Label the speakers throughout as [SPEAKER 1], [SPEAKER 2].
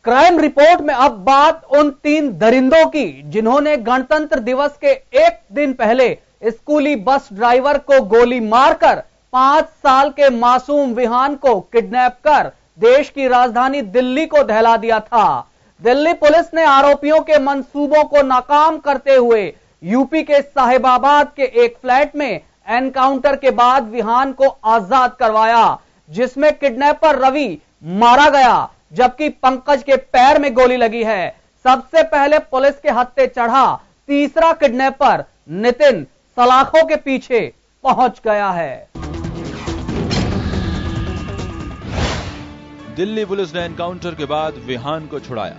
[SPEAKER 1] Crime report में अब बात उन 3 दरिंदों की जिन्होंने गणतंत्र दिवस के एक दिन पहले स्कूली बस ड्राइवर को गोली मारकर 5 साल के मासूम विहान को किडनैप कर देश की राजधानी दिल्ली को दहला दिया था। दिल्ली पुलिस ने आरोपियों के मंसूबों को नाकाम करते हुए यूपी के साहिबाबाद के एक फ्लैट में एनकाउंटर के बाद विहान को आजाद करवाया, जिसमें किडनैपर रवि मारा गया जबकि पंकज के पैर में गोली लगी है। सबसे पहले पुलिस के हत्थे चढ़ा तीसरा किडनैपर नितिन सलाखों के पीछे पहुंच गया है।
[SPEAKER 2] दिल्ली पुलिस ने एनकाउंटर के बाद विहान को छुड़ाया।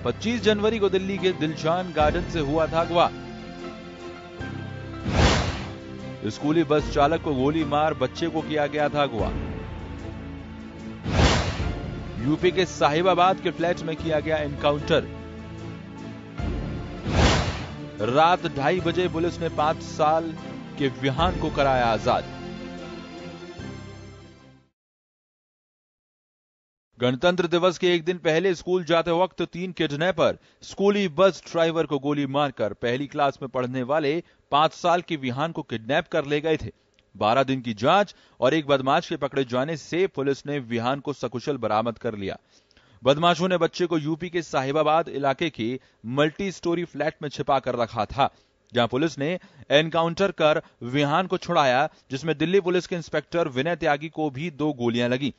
[SPEAKER 2] 25 जनवरी को दिल्ली के दिलशान गार्डन से हुआ था अगवा। स्कूली बस चालक को गोली मार बच्चे को किया गया था अगवा। यूपी के साहिबाबाद के फ्लैट में किया गया एनकाउंटर। रात 2:30 बजे पुलिस ने 5 साल के विहान को कराया आजाद। गणतंत्र दिवस के एक दिन पहले स्कूल जाते वक्त 3 किडनैपर स्कूली बस ड्राइवर को गोली मारकर पहली क्लास में पढ़ने वाले 5 साल के विहान को किडनैप कर ले गए थे। 12 दिन की जांच और एक बदमाश के पकड़े जाने से पुलिस ने विहान को सकुशल बरामद कर लिया। बदमाशों ने बच्चे को यूपी के साहिबाबाद इलाके के मल्टी स्टोरी फ्लैट में छिपा कर रखा था, जहां पुलिस ने एनकाउंटर कर विहान को छुड़ाया, जिसमें दिल्ली पुलिस के इंस्पेक्टर विनय त्यागी को भी 2 गोलियां लगी,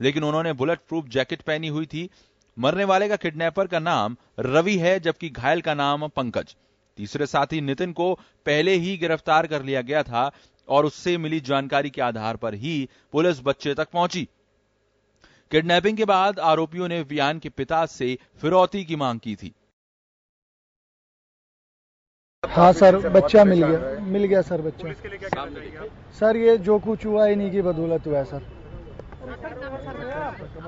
[SPEAKER 2] लेकिन उन्होंने बुलेट प्रूफ जैकेट पहनी हुई थी। मरने वाले का किडनैपर का नाम रवि है जबकि घायल का नाम पंकज। तीसरे साथी नितिन को पहले ही गिरफ्तार कर लिया गया था और उससे मिली जानकारी के आधार पर ही पुलिस बच्चे तक पहुंची। किडनैपिंग के बाद आरोपियों ने विहान के पिता से फिरौती की मांग की थी।
[SPEAKER 3] हाँ सर, बच्चा मिल गया सर बच्चा। सर ये जो कुछ हुआ इन्हीं की बदौलत हुआ है सर।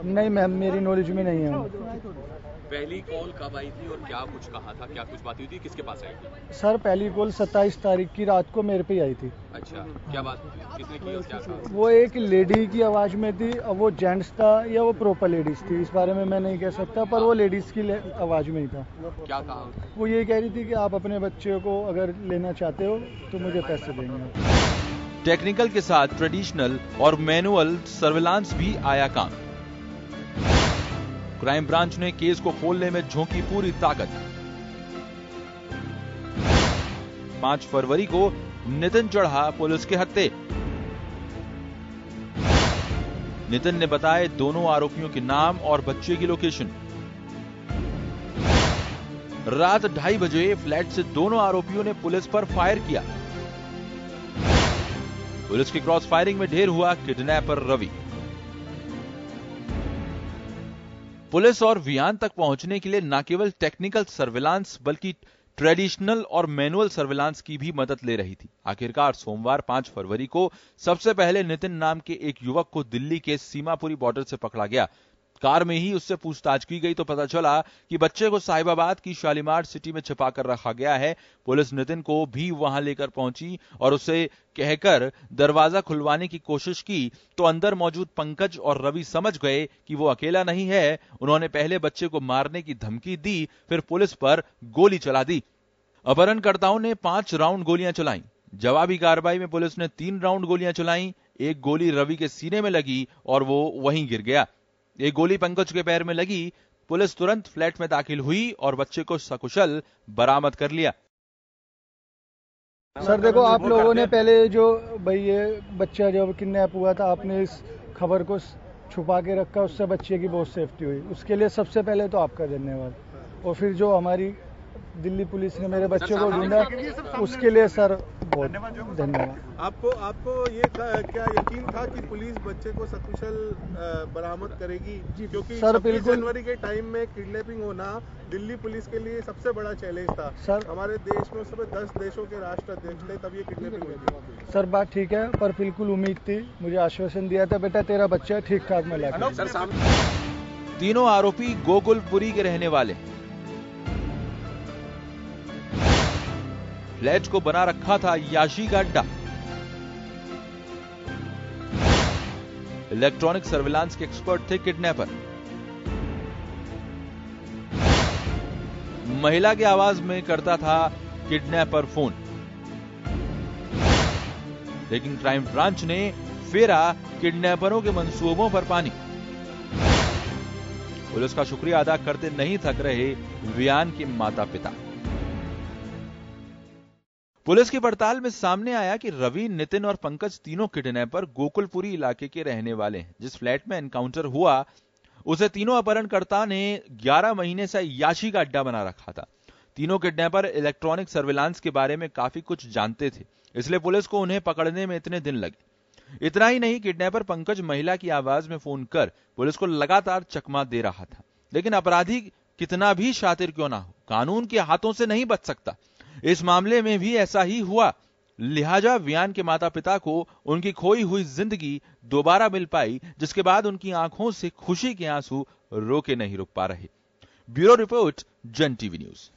[SPEAKER 3] नहीं मैम, मेरी नॉलेज में नहीं है।
[SPEAKER 4] पहली कॉल कब आई थी और क्या कुछ कहा था, क्या कुछ बात हुई थी, किसके पास आई थी?
[SPEAKER 3] सर पहली कॉल 27 तारीख की रात को मेरे पे आई थी।
[SPEAKER 4] अच्छा, क्या बात किसने की और क्या कहा?
[SPEAKER 3] वो एक लेडी की आवाज में थी। अब वो जेंट्स था या वो प्रॉपर लेडीज थी इस बारे में मैं नहीं कह सकता, पर वो लेडीज की आवाज में ही था।
[SPEAKER 4] क्या कहा?
[SPEAKER 3] वो ये कह रही थी कि आप अपने बच्चे को अगर लेना चाहते हो तो मुझे पैसे देंगे।
[SPEAKER 2] टेक्निकल के साथ ट्रेडिशनल और मैनुअल सर्विलांस भी आया काम। क्राइम ब्रांच ने केस को खोलने में झोंकी पूरी ताकत। 5 फरवरी को नितिन चढ़ा पुलिस के हत्थे। नितिन ने बताए दोनों आरोपियों के नाम और बच्चे की लोकेशन। रात 2:30 बजे फ्लैट से दोनों आरोपियों ने पुलिस पर फायर किया। पुलिस की क्रॉस फायरिंग में ढेर हुआ किडनैपर रवि। पुलिस और विहान तक पहुंचने के लिए न केवल टेक्निकल सर्विलांस बल्कि ट्रेडिशनल और मैनुअल सर्विलांस की भी मदद ले रही थी। आखिरकार सोमवार 5 फरवरी को सबसे पहले नितिन नाम के एक युवक को दिल्ली के सीमापुरी बॉर्डर से पकड़ा गया। कार में ही उससे पूछताछ की गई तो पता चला कि बच्चे को साहिबाबाद की शालीमार सिटी में छिपा कर रखा गया है। पुलिस नितिन को भी वहां लेकर पहुंची और उसे कहकर दरवाजा खुलवाने की कोशिश की तो अंदर मौजूद पंकज और रवि समझ गए कि वो अकेला नहीं है। उन्होंने पहले बच्चे को मारने की धमकी दी, फिर पुलिस पर गोली चला दी। अपहरणकर्ताओं ने 5 राउंड गोलियां चलाई। जवाबी कार्रवाई में पुलिस ने 3 राउंड गोलियां चलाई। एक गोली रवि के सीने में लगी और वो वहीं गिर गया। एक गोली पंकज के पैर में लगी। पुलिस तुरंत फ्लैट में दाखिल हुई और बच्चे को सकुशल बरामद कर लिया।
[SPEAKER 3] सर देखो, आप लोगों ने पहले जो भाई ये बच्चा जब किडनैप हुआ था आपने इस खबर को छुपा के रखा, उससे बच्चे की बहुत सेफ्टी हुई। उसके लिए सबसे पहले तो आपका धन्यवाद। और फिर जो हमारी दिल्ली पुलिस ने मेरे बच्चे को ढूंढा उसके लिए सर बहुत धन्यवाद।
[SPEAKER 5] आपको ये क्या यकीन था कि पुलिस बच्चे को सकुशल बरामद करेगी? क्योंकि 26 जनवरी के टाइम में किडनैपिंग होना दिल्ली पुलिस के लिए सबसे बड़ा चैलेंज था। सर हमारे देश में उस समय 10 देशों के राष्ट्राध्यक्ष थे, तब ये किडनैपिंग हुई थी।
[SPEAKER 3] सर बात ठीक है, पर बिल्कुल उम्मीद थी। मुझे आश्वासन दिया था बेटा तेरा बच्चा ठीक ठाक में लाएगा।
[SPEAKER 2] तीनों आरोपी गोकुलपुरी के रहने वाले। फ्लैट को बना रखा था याशी का अड्डा। इलेक्ट्रॉनिक सर्विलांस के एक्सपर्ट थे किडनैपर। महिला की आवाज में करता था किडनैपर फोन, लेकिन क्राइम ब्रांच ने फेरा किडनैपरों के मंसूबों पर पानी। पुलिस का शुक्रिया अदा करते नहीं थक रहे वियान के माता पिता। पुलिस की पड़ताल में सामने आया कि रवि, नितिन और पंकज तीनों किडनैपर गोकुलपुरी इलाके के रहने वाले हैं। जिस फ्लैट में एनकाउंटर हुआ उसे तीनों अपहरणकर्ता ने 11 महीने से याशी का अड्डा बना रखा था। तीनों किडनैपर इलेक्ट्रॉनिक सर्विलांस के बारे में काफी कुछ जानते थे, इसलिए पुलिस को उन्हें पकड़ने में इतने दिन लगे। इतना ही नहीं, किडनैपर पंकज महिला की आवाज में फोन कर पुलिस को लगातार चकमा दे रहा था। लेकिन अपराधी कितना भी शातिर क्यों ना हो, कानून के हाथों से नहीं बच सकता। इस मामले में भी ऐसा ही हुआ। लिहाजा वियान के माता पिता को उनकी खोई हुई जिंदगी दोबारा मिल पाई, जिसके बाद उनकी आंखों से खुशी के आंसू रोके नहीं रुक पा रहे। ब्यूरो रिपोर्ट, जन टीवी न्यूज।